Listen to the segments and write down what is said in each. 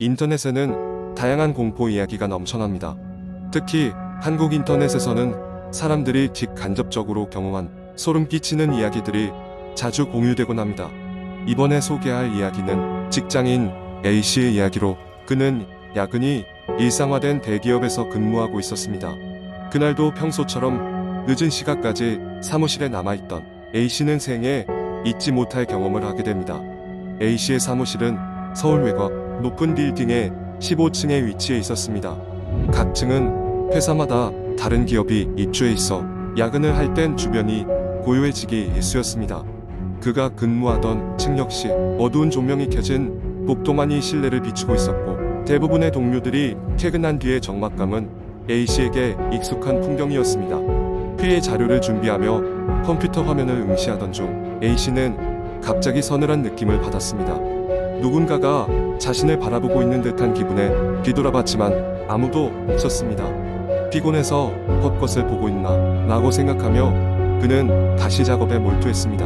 인터넷에는 다양한 공포 이야기가 넘쳐납니다. 특히 한국 인터넷에서는 사람들이 직간접적으로 경험한 소름 끼치는 이야기들이 자주 공유되곤 합니다. 이번에 소개할 이야기는 직장인 A씨의 이야기로, 그는 야근이 일상화된 대기업에서 근무하고 있었습니다. 그날도 평소처럼 늦은 시간까지 사무실에 남아있던 A씨는 생애 잊지 못할 경험을 하게 됩니다. A씨의 사무실은 서울 외곽 높은 빌딩의 15층에 위치해 있었습니다. 각 층은 회사마다 다른 기업이 입주해 있어 야근을 할 땐 주변이 고요해지기 일쑤였습니다. 그가 근무하던 층 역시 어두운 조명이 켜진 복도만이 실내를 비추고 있었고, 대부분의 동료들이 퇴근한 뒤의 적막감은 A씨에게 익숙한 풍경이었습니다. 회의 자료를 준비하며 컴퓨터 화면을 응시하던 중 A씨는 갑자기 서늘한 느낌을 받았습니다. 누군가가 자신을 바라보고 있는 듯한 기분에 뒤돌아봤지만 아무도 없었습니다. 피곤해서 헛것을 보고 있나 라고 생각하며 그는 다시 작업에 몰두했습니다.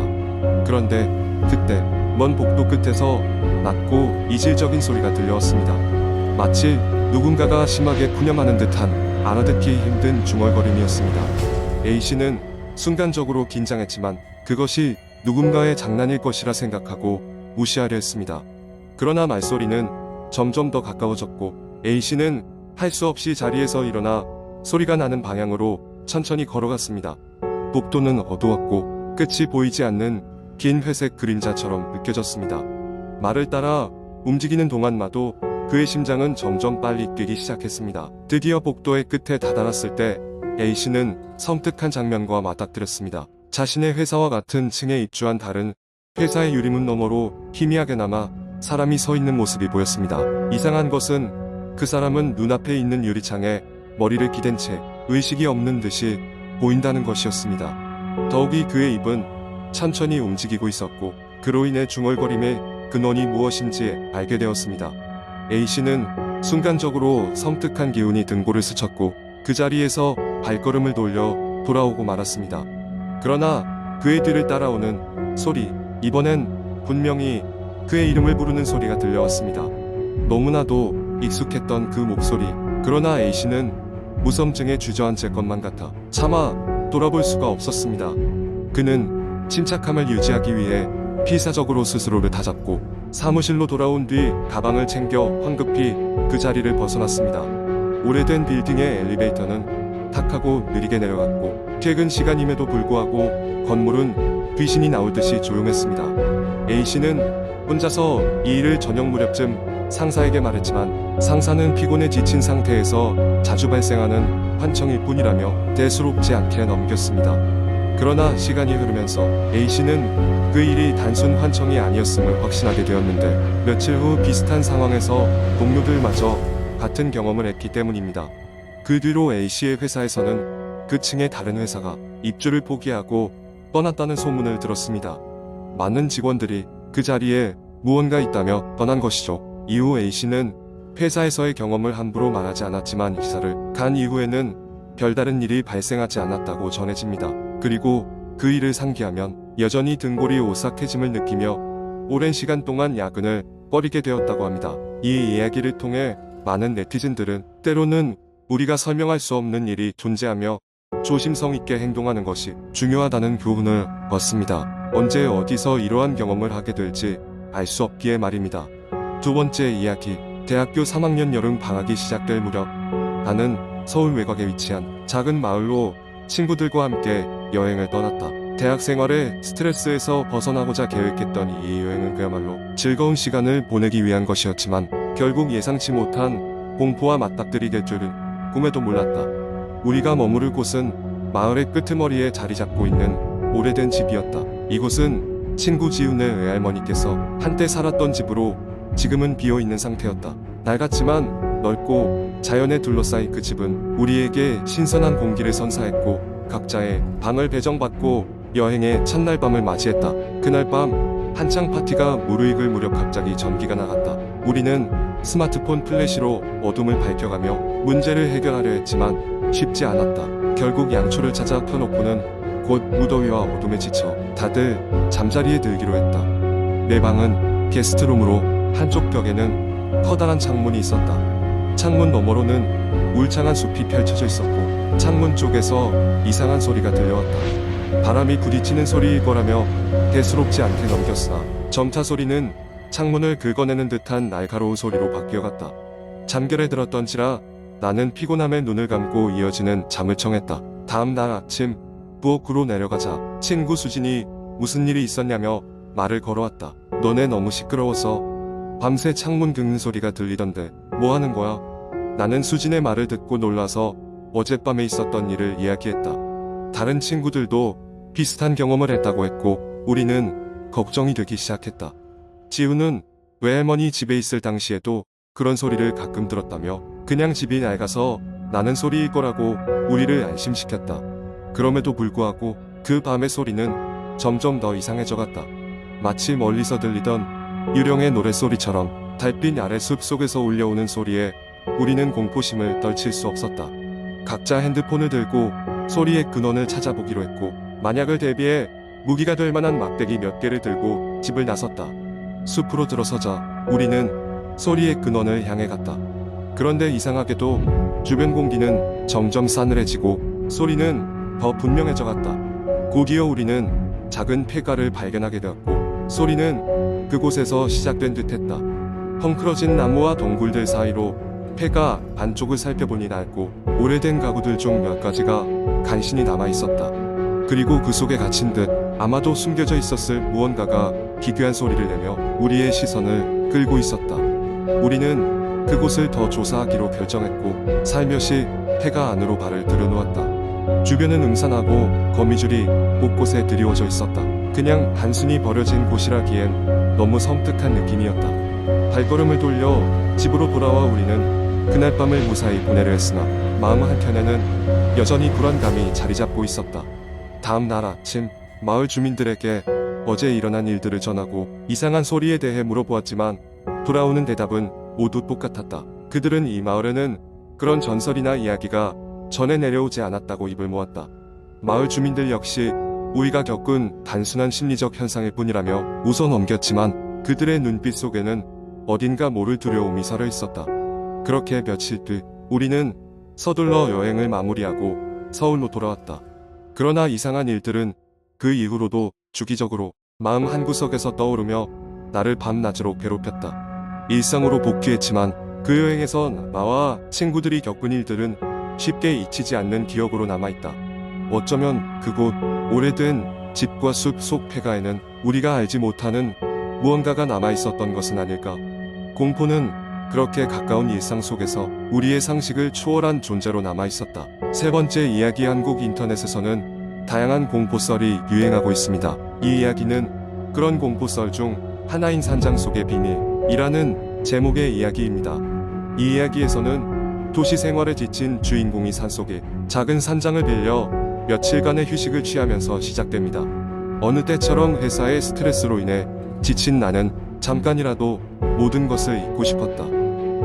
그런데 그때 먼 복도 끝에서 낮고 이질적인 소리가 들려왔습니다. 마치 누군가가 심하게 푸념하는 듯한 알아듣기 힘든 중얼거림이었습니다. A씨는 순간적으로 긴장했지만 그것이 누군가의 장난일 것이라 생각하고 무시하려 했습니다. 그러나 말소리는 점점 더 가까워졌고 A씨는 할 수 없이 자리에서 일어나 소리가 나는 방향으로 천천히 걸어갔습니다. 복도는 어두웠고 끝이 보이지 않는 긴 회색 그림자처럼 느껴졌습니다. 말을 따라 움직이는 동안마도 그의 심장은 점점 빨리 뛰기 시작했습니다. 드디어 복도의 끝에 다다랐을 때 A씨는 섬뜩한 장면과 맞닥뜨렸습니다. 자신의 회사와 같은 층에 입주한 다른 회사의 유리문 너머로 희미하게나마 사람이 서 있는 모습이 보였습니다. 이상한 것은 그 사람은 눈앞에 있는 유리창에 머리를 기댄 채 의식이 없는 듯이 보인다는 것이었습니다. 더욱이 그의 입은 천천히 움직이고 있었고, 그로 인해 중얼거림의 근원이 무엇인지 알게 되었습니다. A씨는 순간적으로 섬뜩한 기운이 등골을 스쳤고 그 자리에서 발걸음을 돌려 돌아오고 말았습니다. 그러나 그의 뒤를 따라오는 소리, 이번엔 분명히 그의 이름을 부르는 소리가 들려왔습니다. 너무나도 익숙했던 그 목소리. 그러나 A씨는 무섬증에 주저앉을 것만 같아 차마 돌아볼 수가 없었습니다. 그는 침착함을 유지하기 위해 필사적으로 스스로를 다잡고 사무실로 돌아온 뒤 가방을 챙겨 황급히 그 자리를 벗어났습니다. 오래된 빌딩의 엘리베이터는 탁하고 느리게 내려갔고, 퇴근 시간임에도 불구하고 건물은 귀신이 나올 듯이 조용했습니다. A씨는 혼자서 이 일을 저녁 무렵쯤 상사에게 말했지만 상사는 피곤에 지친 상태에서 자주 발생하는 환청일 뿐이라며 대수롭지 않게 넘겼습니다. 그러나 시간이 흐르면서 A씨는 그 일이 단순 환청이 아니었음을 확신하게 되었는데, 며칠 후 비슷한 상황에서 동료들마저 같은 경험을 했기 때문입니다. 그 뒤로 A씨의 회사에서는 그 층의 다른 회사가 입주를 포기하고 떠났다는 소문을 들었습니다. 많은 직원들이 그 자리에 무언가 있다며 떠난 것이죠. 이후 A씨는 회사에서의 경험을 함부로 말하지 않았지만 이사를 간 이후에는 별다른 일이 발생하지 않았다고 전해집니다. 그리고 그 일을 상기하면 여전히 등골이 오싹해짐을 느끼며 오랜 시간 동안 야근을 꺼리게 되었다고 합니다. 이 이야기를 통해 많은 네티즌들은 때로는 우리가 설명할 수 없는 일이 존재하며 조심성 있게 행동하는 것이 중요하다는 교훈을 얻습니다. 언제 어디서 이러한 경험을 하게 될지 알 수 없기에 말입니다. 두 번째 이야기. 대학교 3학년 여름 방학이 시작될 무렵 나는 서울 외곽에 위치한 작은 마을로 친구들과 함께 여행을 떠났다. 대학 생활의 스트레스에서 벗어나고자 계획했던 이 여행은 그야말로 즐거운 시간을 보내기 위한 것이었지만 결국 예상치 못한 공포와 맞닥뜨리게 될 줄은 꿈에도 몰랐다. 우리가 머무를 곳은 마을의 끄트머리에 자리 잡고 있는 오래된 집이었다. 이곳은 친구 지훈의 외할머니께서 한때 살았던 집으로 지금은 비어있는 상태였다. 낡았지만 넓고 자연에 둘러싸인 그 집은 우리에게 신선한 공기를 선사했고 각자의 방을 배정받고 여행의 첫날 밤을 맞이했다. 그날 밤 한창 파티가 무르익을 무렵 갑자기 전기가 나갔다. 우리는 스마트폰 플래시로 어둠을 밝혀가며 문제를 해결하려 했지만 쉽지 않았다. 결국 양초를 찾아 펴놓고는 곧 무더위와 어둠에 지쳐 다들 잠자리에 들기로 했다. 내 방은 게스트룸으로 한쪽 벽에는 커다란 창문이 있었다. 창문 너머로는 울창한 숲이 펼쳐져 있었고 창문 쪽에서 이상한 소리가 들려왔다. 바람이 부딪히는 소리일 거라며 대수롭지 않게 넘겼으나 점차 소리는 창문을 긁어내는 듯한 날카로운 소리로 바뀌어갔다. 잠결에 들었던지라 나는 피곤함에 눈을 감고 이어지는 잠을 청했다. 다음 날 아침 부엌으로 내려가자 친구 수진이 무슨 일이 있었냐며 말을 걸어왔다. 너네 너무 시끄러워서 밤새 창문 긁는 소리가 들리던데 뭐 하는 거야? 나는 수진의 말을 듣고 놀라서 어젯밤에 있었던 일을 이야기했다. 다른 친구들도 비슷한 경험을 했다고 했고 우리는 걱정이 되기 시작했다. 지우는 외할머니 집에 있을 당시에도 그런 소리를 가끔 들었다며 그냥 집이 낡아서 나는 소리일 거라고 우리를 안심시켰다. 그럼에도 불구하고 그 밤의 소리는 점점 더 이상해져 갔다. 마치 멀리서 들리던 유령의 노랫소리처럼 달빛 아래 숲 속에서 울려오는 소리에 우리는 공포심을 떨칠 수 없었다. 각자 핸드폰을 들고 소리의 근원을 찾아보기로 했고 만약을 대비해 무기가 될 만한 막대기 몇 개를 들고 집을 나섰다. 숲으로 들어서자 우리는 소리의 근원을 향해 갔다. 그런데 이상하게도 주변 공기는 점점 싸늘해지고 소리는 더 분명해져 갔다. 곧이어 우리는 작은 폐가를 발견하게 되었고 소리는 그곳에서 시작된 듯했다. 헝클어진 나무와 덩굴들 사이로 폐가 반쪽을 살펴보니 낡고 오래된 가구들 중 몇 가지가 간신히 남아있었다. 그리고 그 속에 갇힌 듯 아마도 숨겨져 있었을 무언가가 기괴한 소리를 내며 우리의 시선을 끌고 있었다. 우리는 그곳을 더 조사하기로 결정했고 살며시 폐가 안으로 발을 들여놓았다. 주변은 음산하고 거미줄이 곳곳에 드리워져 있었다. 그냥 단순히 버려진 곳이라기엔 너무 섬뜩한 느낌이었다. 발걸음을 돌려 집으로 돌아와 우리는 그날 밤을 무사히 보내려 했으나 마음 한켠에는 여전히 불안감이 자리 잡고 있었다. 다음 날 아침 마을 주민들에게 어제 일어난 일들을 전하고 이상한 소리에 대해 물어보았지만 돌아오는 대답은 모두 똑같았다. 그들은 이 마을에는 그런 전설이나 이야기가 전해 내려오지 않았다고 입을 모았다. 마을 주민들 역시 우리가 겪은 단순한 심리적 현상일 뿐이라며 웃어 넘겼지만 그들의 눈빛 속에는 어딘가 모를 두려움이 서려 있었다. 그렇게 며칠 뒤 우리는 서둘러 여행을 마무리하고 서울로 돌아왔다. 그러나 이상한 일들은 그 이후로도 주기적으로 마음 한구석에서 떠오르며 나를 밤낮으로 괴롭혔다. 일상으로 복귀했지만 그 여행에선 나와 친구들이 겪은 일들은 쉽게 잊히지 않는 기억으로 남아있다. 어쩌면 그곳 오래된 집과 숲 속 폐가에는 우리가 알지 못하는 무언가가 남아있었던 것은 아닐까. 공포는 그렇게 가까운 일상 속에서 우리의 상식을 초월한 존재로 남아있었다. 세 번째 이야기. 한국 인터넷에서는 다양한 공포썰이 유행하고 있습니다. 이 이야기는 그런 공포썰 중 하나인 산장 속의 비밀이라는 제목의 이야기입니다. 이 이야기에서는 도시 생활에 지친 주인공이 산속의 작은 산장을 빌려 며칠간의 휴식을 취하면서 시작됩니다. 어느 때처럼 회사의 스트레스로 인해 지친 나는 잠깐이라도 모든 것을 잊고 싶었다.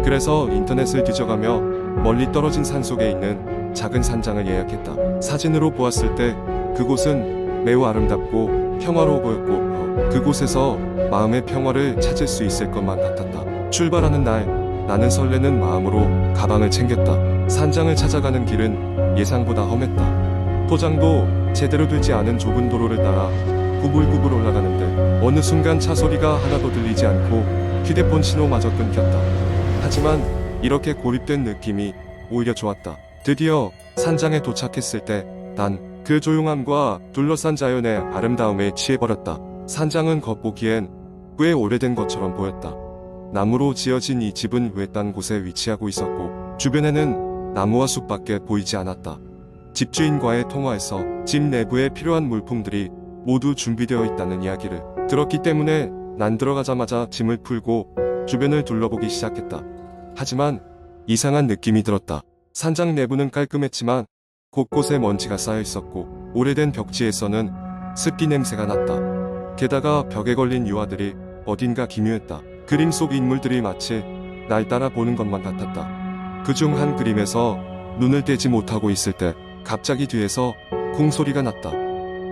그래서 인터넷을 뒤져가며 멀리 떨어진 산속에 있는 작은 산장을 예약했다. 사진으로 보았을 때 그곳은 매우 아름답고 평화로워 보였고 그곳에서 마음의 평화를 찾을 수 있을 것만 같았다. 출발하는 날 나는 설레는 마음으로 가방을 챙겼다. 산장을 찾아가는 길은 예상보다 험했다. 포장도 제대로 되지 않은 좁은 도로를 따라 구불구불 올라가는데 어느 순간 차 소리가 하나도 들리지 않고 휴대폰 신호마저 끊겼다. 하지만 이렇게 고립된 느낌이 오히려 좋았다. 드디어 산장에 도착했을 때 난 그 조용함과 둘러싼 자연의 아름다움에 취해버렸다. 산장은 겉보기엔 꽤 오래된 것처럼 보였다. 나무로 지어진 이 집은 외딴 곳에 위치하고 있었고 주변에는 나무와 숲밖에 보이지 않았다. 집주인과의 통화에서 집 내부에 필요한 물품들이 모두 준비되어 있다는 이야기를 들었기 때문에 난 들어가자마자 짐을 풀고 주변을 둘러보기 시작했다. 하지만 이상한 느낌이 들었다. 산장 내부는 깔끔했지만 곳곳에 먼지가 쌓여 있었고 오래된 벽지에서는 습기 냄새가 났다. 게다가 벽에 걸린 유화들이 어딘가 기묘했다. 그림 속 인물들이 마치 날 따라 보는 것만 같았다. 그중 한 그림에서 눈을 떼지 못하고 있을 때 갑자기 뒤에서 쿵 소리가 났다.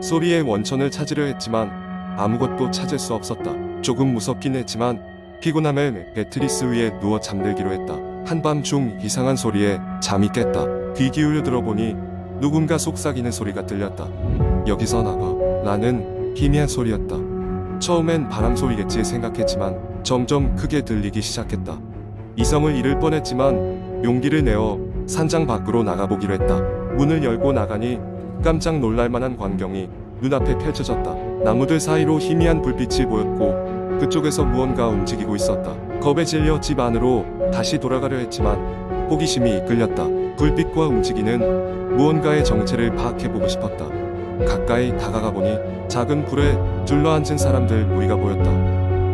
소리의 원천을 찾으려 했지만 아무것도 찾을 수 없었다. 조금 무섭긴 했지만 피곤함에 매트리스 위에 누워 잠들기로 했다. 한밤중 이상한 소리에 잠이 깼다. 귀 기울여 들어보니 누군가 속삭이는 소리가 들렸다. 여기서 나가. 라는 희미한 소리였다. 처음엔 바람 소리겠지 생각했지만 점점 크게 들리기 시작했다. 이성을 잃을 뻔했지만 용기를 내어 산장 밖으로 나가보기로 했다. 문을 열고 나가니 깜짝 놀랄만한 광경이 눈앞에 펼쳐졌다. 나무들 사이로 희미한 불빛이 보였고 그쪽에서 무언가 움직이고 있었다. 겁에 질려 집 안으로 다시 돌아가려 했지만 호기심이 이끌렸다. 불빛과 움직이는 무언가의 정체를 파악해보고 싶었다. 가까이 다가가 보니 작은 불에 둘러앉은 사람들 무리가 보였다.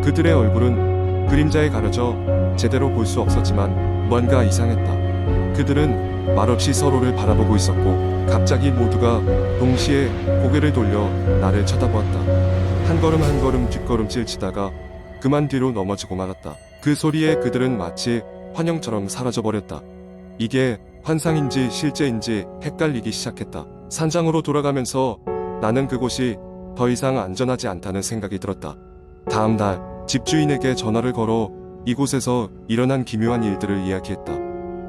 그들의 얼굴은 그림자에 가려져 제대로 볼 수 없었지만 뭔가 이상했다. 그들은 말없이 서로를 바라보고 있었고 갑자기 모두가 동시에 고개를 돌려 나를 쳐다보았다. 한 걸음 한 걸음 뒷걸음질 치다가 그만 뒤로 넘어지고 말았다. 그 소리에 그들은 마치 환영처럼 사라져버렸다. 이게 환상인지 실제인지 헷갈리기 시작했다. 산장으로 돌아가면서 나는 그곳이 더 이상 안전하지 않다는 생각이 들었다. 다음 날 집주인에게 전화를 걸어 이곳에서 일어난 기묘한 일들을 이야기했다.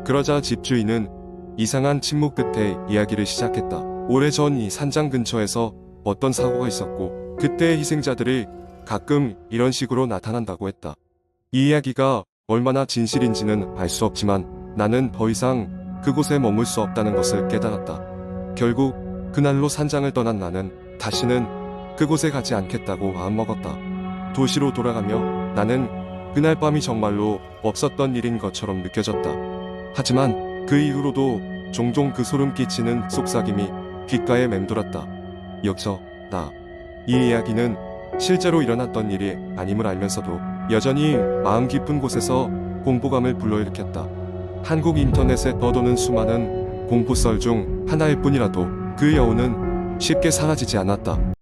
그러자 집주인은 이상한 침묵 끝에 이야기를 시작했다. 오래전 이 산장 근처에서 어떤 사고가 있었고 그때의 희생자들이 가끔 이런 식으로 나타난다고 했다. 이 이야기가 얼마나 진실인지는 알 수 없지만 나는 더 이상 그곳에 머물 수 없다는 것을 깨달았다. 결국 그날로 산장을 떠난 나는 다시는 그곳에 가지 않겠다고 마음먹었다. 도시로 돌아가며 나는 그날 밤이 정말로 없었던 일인 것처럼 느껴졌다. 하지만 그 이후로도 종종 그 소름 끼치는 속삭임이 귓가에 맴돌았다. 역서 나. 이 이야기는 실제로 일어났던 일이 아님을 알면서도 여전히 마음 깊은 곳에서 공포감을 불러일으켰다. 한국 인터넷에 떠도는 수많은 공포썰 중 하나일 뿐이라도 그 여운은 쉽게 사라지지 않았다.